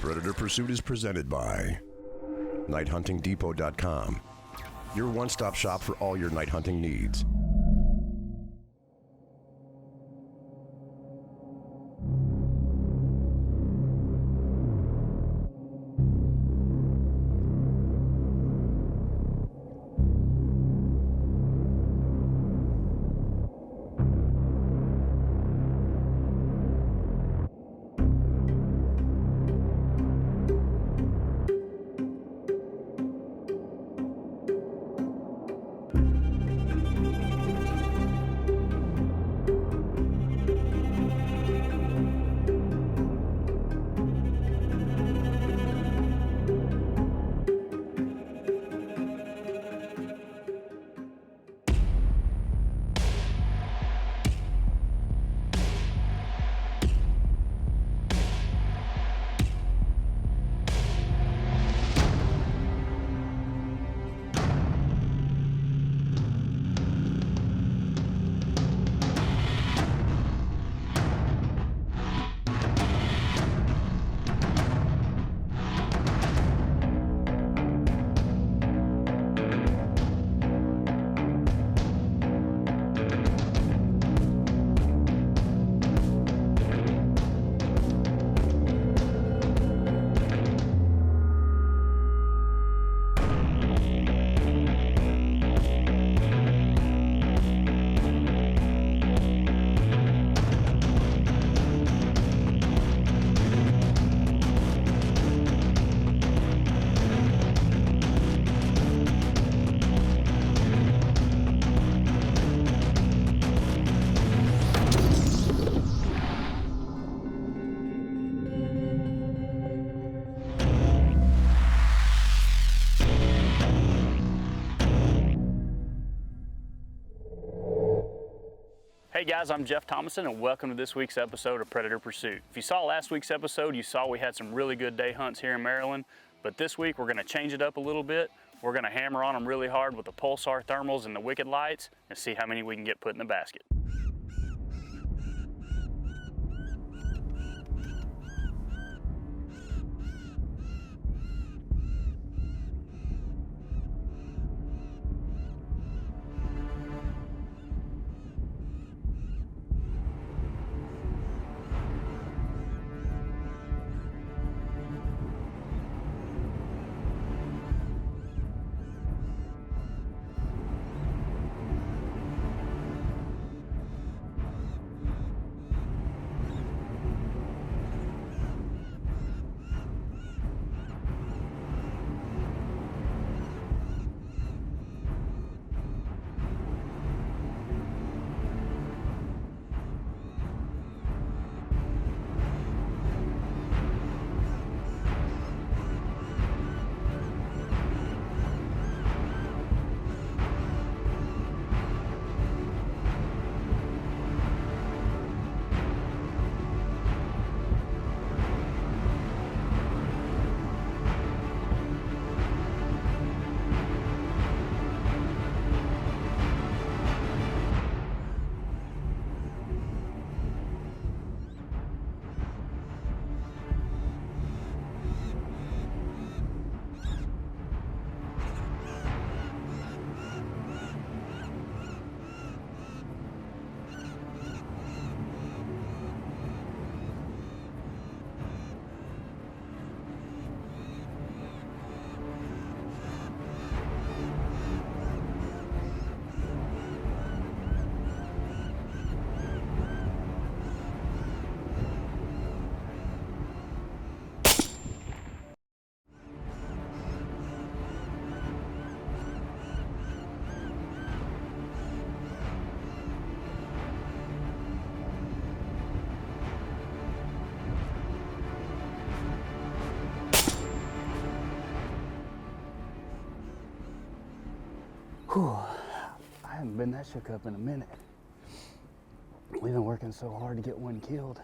Predator Pursuit is presented by NightHuntingDepot.com, your one-stop shop for all your night hunting needs. Hey guys, I'm Jeff Thomason and welcome to this week's episode of Predator Pursuit. If you saw last week's episode, you saw we had some really good day hunts here in Maryland, but this week we're gonna change it up a little bit. We're gonna hammer on them really hard with the Pulsar thermals and the Wicked lights and see how many we can get put in the basket. Whew, I haven't been that shook up in a minute. We've been working so hard to get one killed.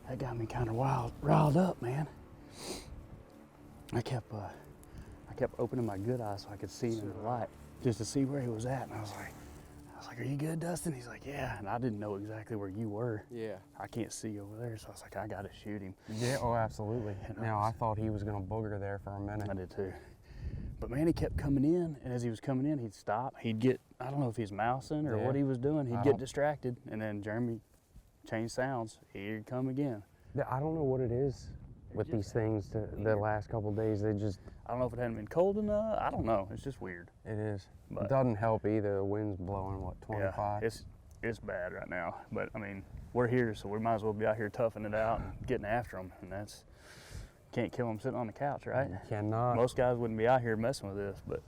That got me kind of riled up, man. I kept opening my good eye so I could see him in the light, just to see where he was at. And I was like, was like, are you good, Dustin? He's like, yeah. And I didn't know exactly where you were. Yeah. I can't see over there, so I was like, I gotta shoot him. Yeah, oh, absolutely. Now, I thought he was gonna booger there for a minute. I did too. But man, he kept coming in, and as he was coming in, he'd stop. He'd get, I don't know if he's mousing or what he was doing. He'd get distracted, and then Jeremy changed sounds. He'd come again. Yeah, I don't know what it is with these things the last couple of days. They just, I don't know if it hadn't been cold enough. I don't know. It's just weird. it is. But- It doesn't help either. The wind's blowing, what, 25? Yeah, it's bad right now. But I mean, we're here, so we might as well be out here toughing it out and getting after them. And that's, can't kill them sitting on the couch, right? You cannot. Most guys wouldn't be out here messing with this, but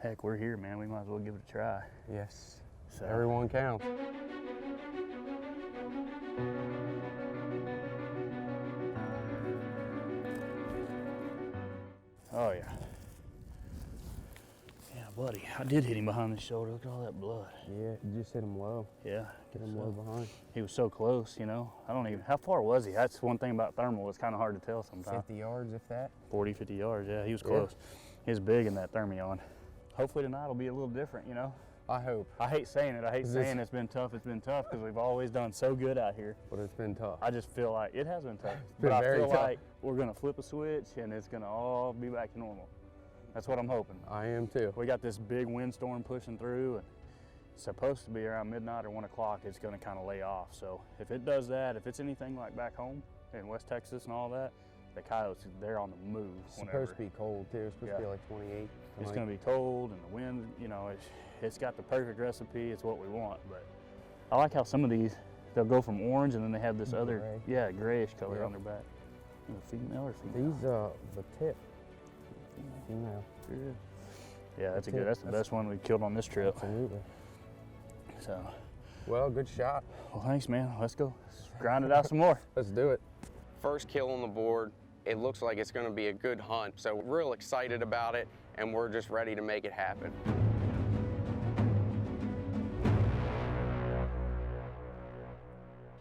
heck, we're here, man. We might as well give it a try. Yes. So, Everyone counts. oh yeah. Yeah, buddy. I did hit him behind the shoulder. Look at all that blood. Yeah, you just hit him low. Yeah. Get him so- low behind. He was so close, you know. I don't even, how far was he? That's one thing about thermal. It's kind of hard to tell sometimes. 50 yards, if that. 40, 50 yards. Yeah, he was close. He was big in that Thermion. Hopefully tonight will be a little different, you know. I hope. I hate saying it. I hate Is saying this- it's been tough because we've always done so good out here. But it's been tough. I just feel like it has been tough. been but I very feel tough. like we're going to flip a switch and it's going to all be back to normal. That's what I'm hoping. I am too. We got this big windstorm pushing through, and it's supposed to be around midnight or 1 o'clock. It's going to kind of lay off. So if it does that, if it's anything like back home in West Texas and all that, the coyotes, they're on the move. It's supposed to be cold too. It's supposed to be Yeah. like 28. It's going to be cold, and the wind, you know, it's got the perfect recipe. It's what we want. But I like how some of these, they'll go from orange, and then they have this other, Gray. grayish color Yeah. on their back. Is it female or female? These, the tip. Female. Sure is. Yeah, that's That's the best one we killed on this trip. Absolutely. So, Well, good shot. well, thanks, man. Let's go. Let's grind it out some more. Let's do it. First kill on the board. It looks like it's going to be a good hunt. So we're real excited about it, and we're just ready to make it happen.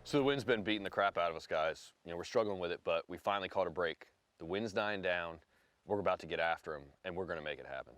So the wind's been beating the crap out of us, guys. You know, we're struggling with it, but we finally caught a break. The wind's dying down. We're about to get after him, and we're going to make it happen.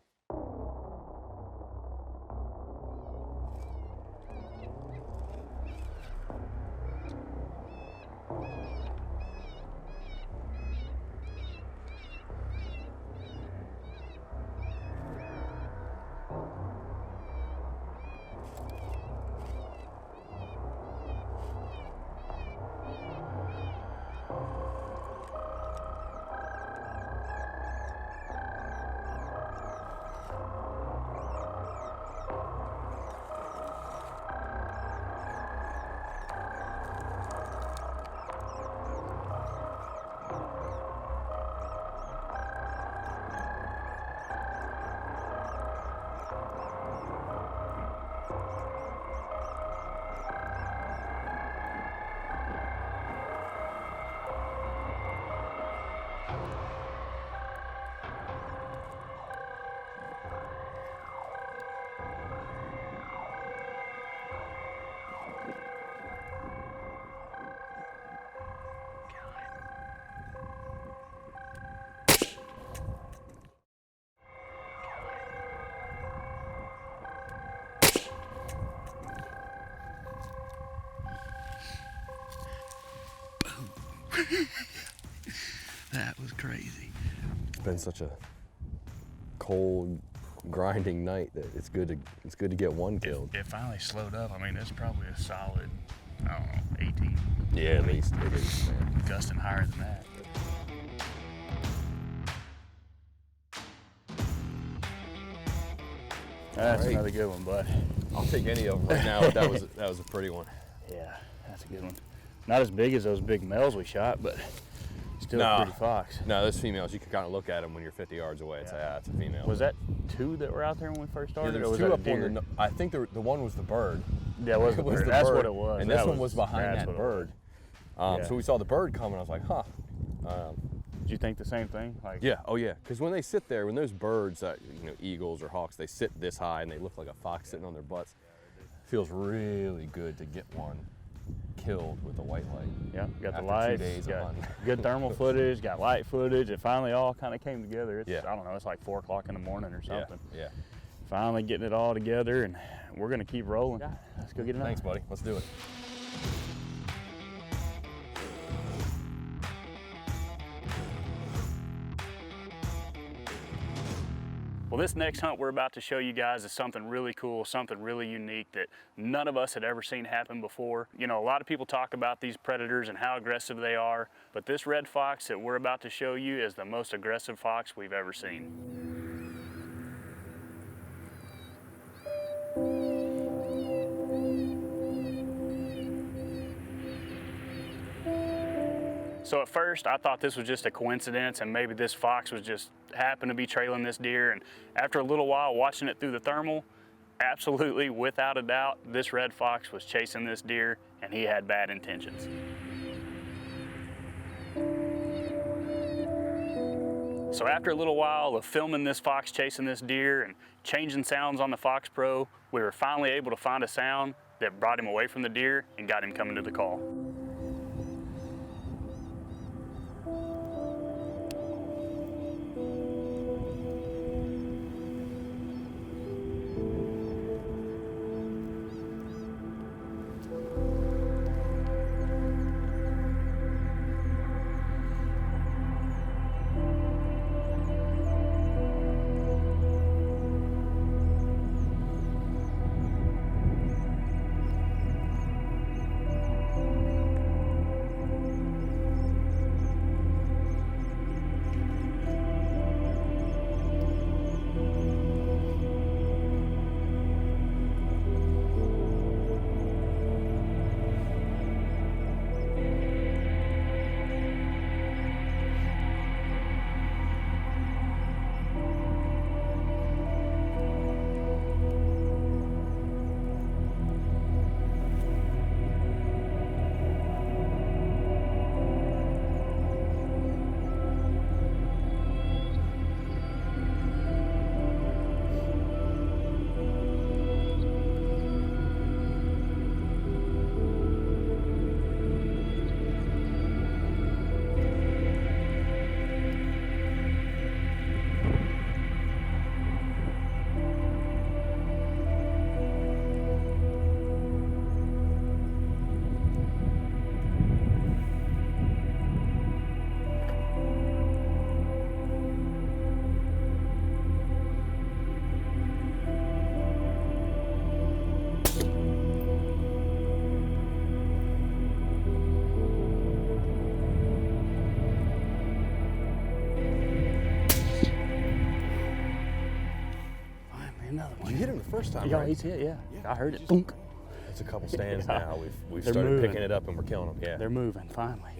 That was crazy. It's been such a cold, grinding night that it's good to get one killed. It finally slowed up. I mean, it's probably a solid, I don't know, 18. Yeah, at least it is, man. Gusting higher than that. That's Right. another good one, bud. I'll take any of them right now. But that was a pretty one. Yeah, that's a good one. Not as big as those big males we shot, but still Nah. a pretty fox. No, those females, you can kind of look at them when you're 50 yards away and say, ah, it's a female. Was that two that were out there when we first Yeah, started? there or was was two that a up on deer? I think the one was the bird. Yeah, it was the bird. the That's bird. what it was. And That this one was behind that's that what it bird. Yeah. So we saw the bird coming. I was like, huh. Did you think the same thing? Like, Yeah, oh yeah. Because when they sit there, when those birds, eagles or hawks, they sit this high and they look like a fox sitting on their butts, it feels really good to get one killed with a white light. Yeah, got the After 2 lights, days of got hunting. good thermal footage, got light footage. It finally all kind of came together. It's, Yeah. I don't know, it's like 4 o'clock in the morning or Yeah, something. yeah. finally getting it all together, and we're gonna keep rolling. Let's go get it. Thanks, buddy. Let's do it. Well, this next hunt we're about to show you guys is something really cool, something really unique that none of us had ever seen happen before. You know, a lot of people talk about these predators and how aggressive they are, but this red fox that we're about to show you is the most aggressive fox we've ever seen. So at first I thought this was just a coincidence and maybe this fox was just happened to be trailing this deer, and after a little while watching it through the thermal, absolutely without a doubt this red fox was chasing this deer and he had bad intentions. So after a little while of filming this fox chasing this deer and changing sounds on the Fox Pro, we were finally able to find a sound that brought him away from the deer and got him coming to the call. Another one. You hit him the first time, Yeah, right? he's hit, yeah. I heard it. Boom. It's a couple stands Yeah. now. We've They're started moving. picking it up and we're killing them. Yeah. They're moving, finally.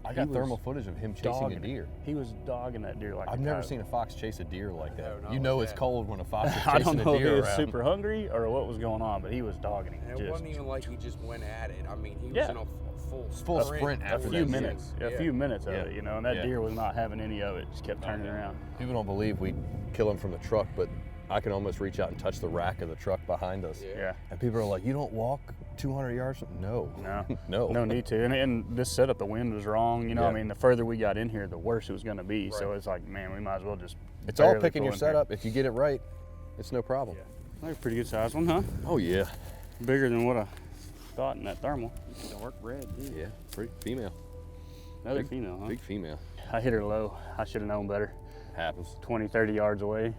I got He was thermal footage of him chasing a Dogging deer. it. He was dogging that deer like I've a never coyote. seen a fox chase a deer like that. No, You not know like it's that. cold when a fox is I chasing don't know a if he deer was around. super hungry or what was going on, but he was dogging him. And it wasn't even like he just went at it. I mean, he was Yeah. in a full sprint a after few that minutes, deer. a few minutes of Yeah. it, you know, and that Yeah. deer was not having any of it. Just kept turning around. People don't believe we kill him from the truck, but I can almost reach out and touch the rack of the truck behind us. Yeah. And people are like, you don't walk 200 yards? No. No. No. No need to. And this setup, the wind was wrong. You know, I Yeah. mean, the further we got in here, the worse it was going to be. So it's like, man, we might as well just. It's all barely picking pull your in here. setup. If you get it right, it's no problem. They're a pretty good sized one, huh? Oh, yeah. Bigger than what I thought in that thermal. Dark red, too. Yeah. Pretty female. Another Big- female, huh? Big female. I hit her low. I should have known better. Happens. 20, 30 yards away.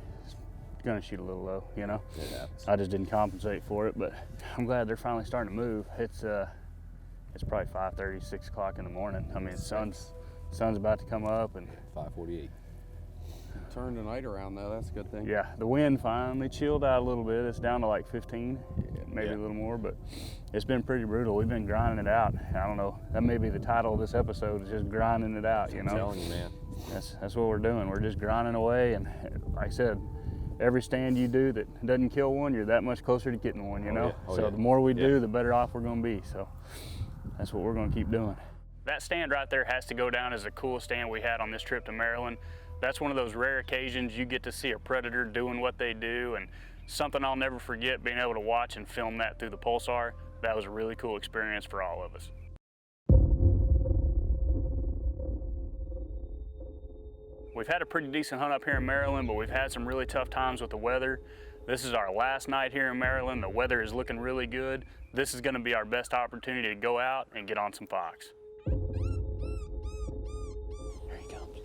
Gonna shoot a little low, you know. It happens. I just didn't compensate for it, but I'm glad they're finally starting to move. It's probably 5:30, 6 o'clock in the morning. I mean, the sun's about to come up, and 548. Turned the night around, though. That's a good thing. yeah, the wind finally chilled out a little bit. It's down to like 15, maybe Yeah. a little more, but it's been pretty brutal. We've been grinding it out. I don't know. That may be the title of this episode, is just grinding it out. You I'm know, telling you, man. that's what we're doing. We're just grinding away, and like I said, every stand you do that doesn't kill one, you're that much closer to getting one. You Oh, know, yeah. Oh, so yeah. the more we Yeah. do, the better off we're going to be. So that's what we're going to keep doing. That stand right there has to go down as the coolest stand we had on this trip to Maryland. That's one of those rare occasions you get to see a predator doing what they do, and something I'll never forget, being able to watch and film that through the Pulsar. That was a really cool experience for all of us. We've had a pretty decent hunt up here in Maryland, but we've had some really tough times with the weather. This is our last night here in Maryland. The weather is looking really good. This is gonna be our best opportunity to go out and get on some fox. Here he comes.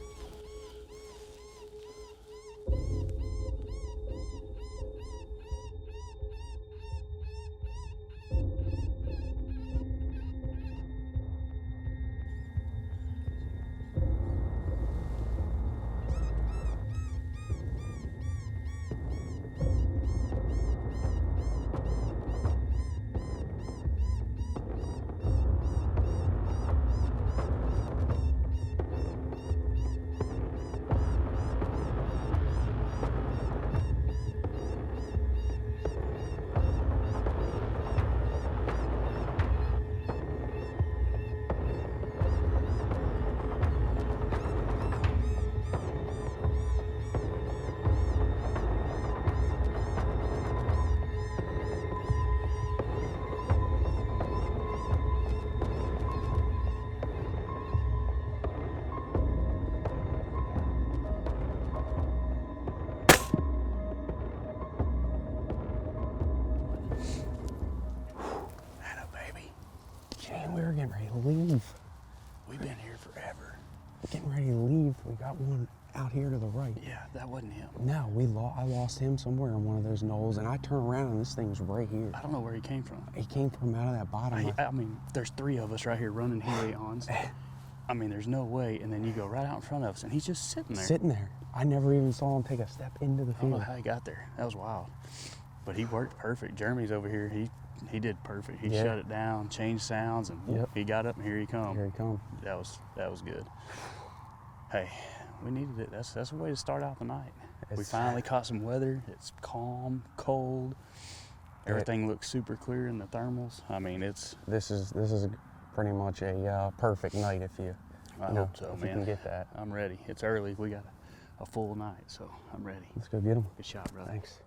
Shane, we were getting ready to leave. We've been here forever. Getting ready to leave. We got one out here to the right. Yeah, that wasn't him. No, I lost him somewhere on one of those knolls, and I turned around and this thing's right here. I don't know where he came from. He came from out of that bottom. I mean, there's 3 of us right here running Helions. I mean, there's no way. And then you go right out in front of us, and he's just sitting there. Sitting there. I never even saw him take a step into the I don't know field. how he got there. That was wild. But he worked perfect. Jeremy's over here. He did perfect. He Yeah. shut it down, changed sounds, and Yep. he got up and here he come. Here he comes. That was good. Hey, we needed it. That's a way to start out the night. We It's- finally caught some weather. It's calm, cold. Everything looks super clear in the thermals. I mean, it's. This is pretty much a perfect night if you, I you know, hope so, if you man. can get that. I'm ready. It's early. We got a full night, so I'm ready. Let's go get him. Good shot, brother. Thanks.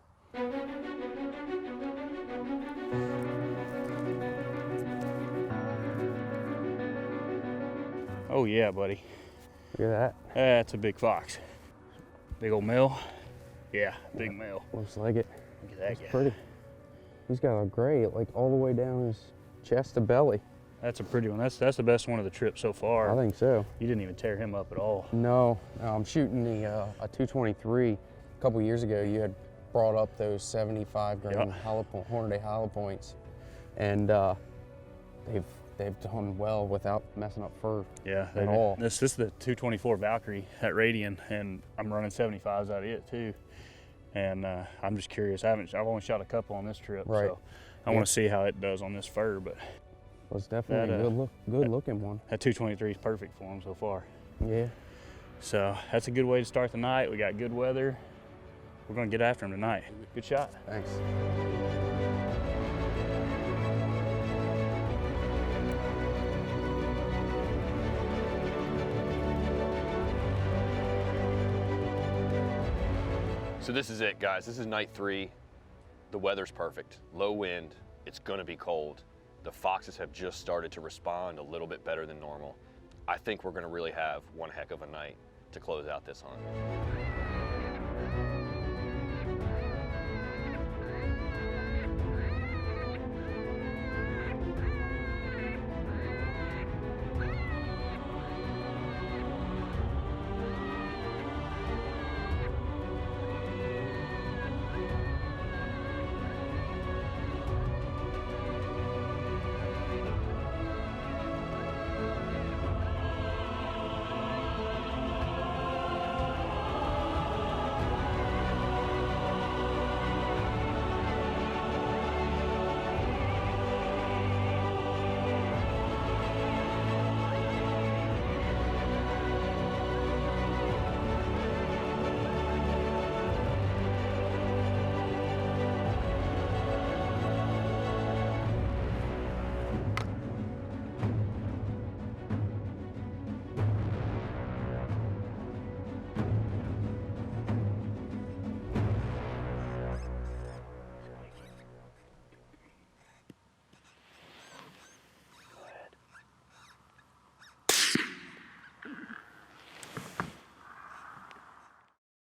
Oh yeah, buddy. Look at that. That's a big fox. Big old male. Yeah, big male. Looks like it. Look at that It's guy. pretty. He's got a gray like all the way down his chest to belly. That's a pretty one. That's the best one of the trip so far. I think so. You didn't even tear him up at all. No, I'm shooting a 223. A couple years ago, you had brought up those 75 grain Hornady hollow points, and they've done well without messing up fur. Yeah, At all. This is the 224 Valkyrie at Radian, and I'm running 75s out of it too. And I'm just curious. I've only shot a couple on this trip, Right. so I want to see how it does on this fur. But Well, it's definitely That, a good looking one. that 223 is perfect for him so far. Yeah. So that's a good way to start the night. We got good weather. We're gonna get after him tonight. Good shot. Thanks. So this is it, guys. This is night 3. The weather's perfect. Low wind. It's gonna be cold. The foxes have just started to respond a little bit better than normal. I think we're gonna really have one heck of a night to close out this hunt.